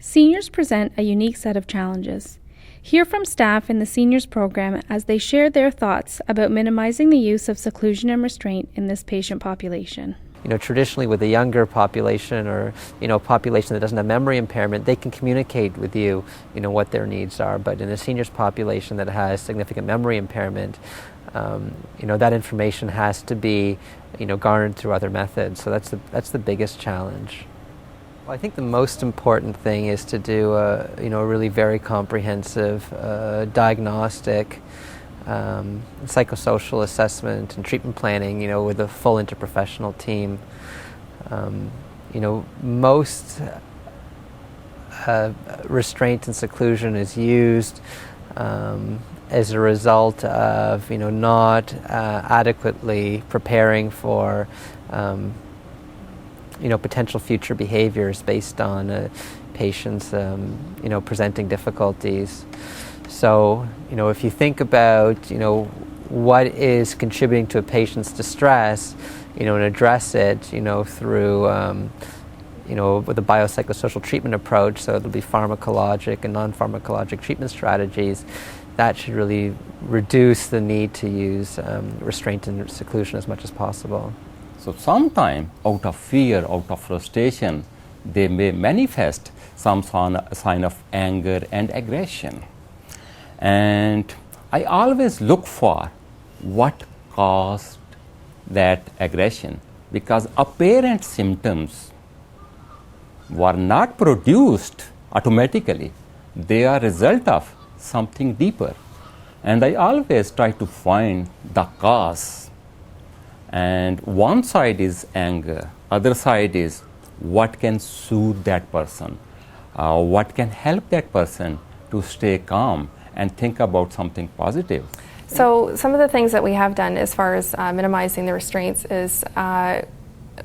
Seniors present a unique set of challenges. Hear from staff in the Seniors program as they share their thoughts about minimizing the use of seclusion and restraint in this patient population. Traditionally with a younger population or, population that doesn't have memory impairment, they can communicate with you, what their needs are. But in a seniors population that has significant memory impairment, that information has to be, garnered through other methods. So that's the biggest challenge. Well, I think the most important thing is to do a really very comprehensive diagnostic, psychosocial assessment and treatment planning, with a full interprofessional team. Most restraint and seclusion is used as a result of, not adequately preparing for potential future behaviors based on patients, presenting difficulties. So, if you think about, what is contributing to a patient's distress, and address it, through, with a biopsychosocial treatment approach, so it'll be pharmacologic and non-pharmacologic treatment strategies, that should really reduce the need to use restraint and seclusion as much as possible. So sometimes out of fear, out of frustration, they may manifest some sign of anger and aggression. And I always look for what caused that aggression, because apparent symptoms were not produced automatically. They are a result of something deeper. And I always try to find the cause. And one side is anger, other side is what can soothe that person, what can help that person to stay calm and think about something positive. So some of the things that we have done as far as minimizing the restraints is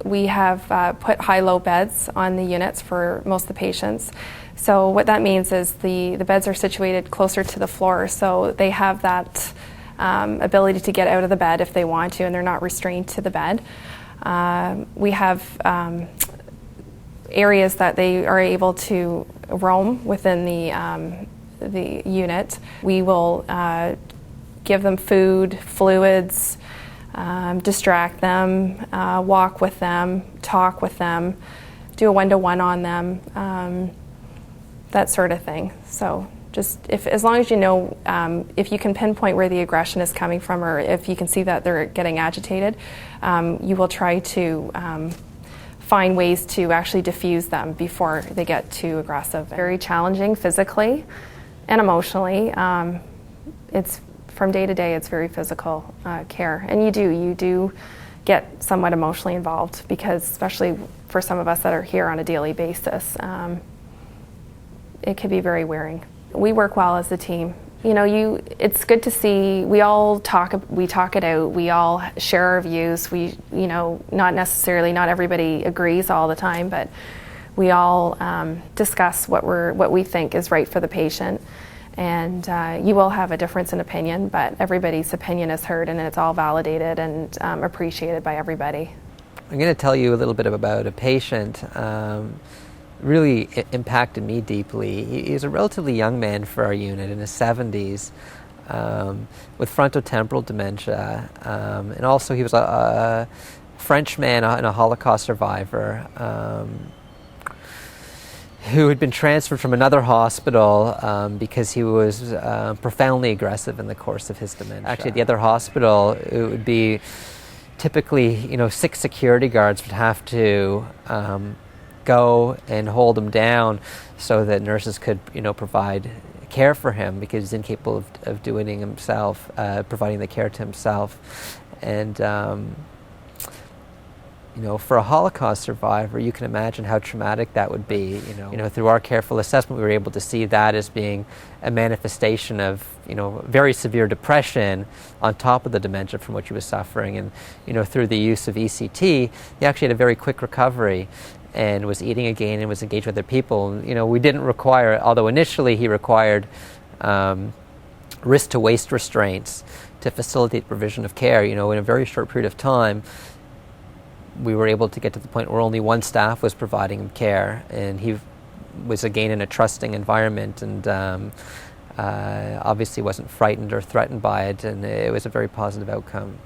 we have put high-low beds on the units for most of the patients. So what that means is the beds are situated closer to the floor, so they have that ability to get out of the bed if they want to, and they're not restrained to the bed. We have areas that they are able to roam within the unit. We will give them food, fluids, distract them, walk with them, talk with them, do a one-to-one on them, that sort of thing. So just as long as if you can pinpoint where the aggression is coming from, or if you can see that they're getting agitated, you will try to find ways to actually diffuse them before they get too aggressive. Very challenging physically and emotionally. It's from day to day, it's very physical care, and you do get somewhat emotionally involved, because especially for some of us that are here on a daily basis, it can be very wearing. We work well as a team. It's good to see we talk it out. We all share our views. Not everybody agrees all the time, but we all discuss what we think is right for the patient. And you will have a difference in opinion, but everybody's opinion is heard, and it's all validated and appreciated by everybody. I'm going to tell you a little bit about a patient. Really impacted me deeply. He's a relatively young man for our unit, in his 70s, with frontotemporal dementia, and also he was a French man and a Holocaust survivor who had been transferred from another hospital because he was profoundly aggressive in the course of his dementia. Actually, at the other hospital, it would be typically, 6 security guards would have to go and hold him down so that nurses could, provide care for him, because he's incapable of doing it himself, providing the care to himself. And, for a Holocaust survivor, you can imagine how traumatic that would be. Through our careful assessment, we were able to see that as being a manifestation of, very severe depression on top of the dementia from which he was suffering. And, through the use of ECT, he actually had a very quick recovery and was eating again and was engaged with other people. We didn't require, although initially he required wrist-to-waist restraints to facilitate provision of care. In a very short period of time, we were able to get to the point where only one staff was providing him care, and he was again in a trusting environment, and obviously wasn't frightened or threatened by it, and it was a very positive outcome.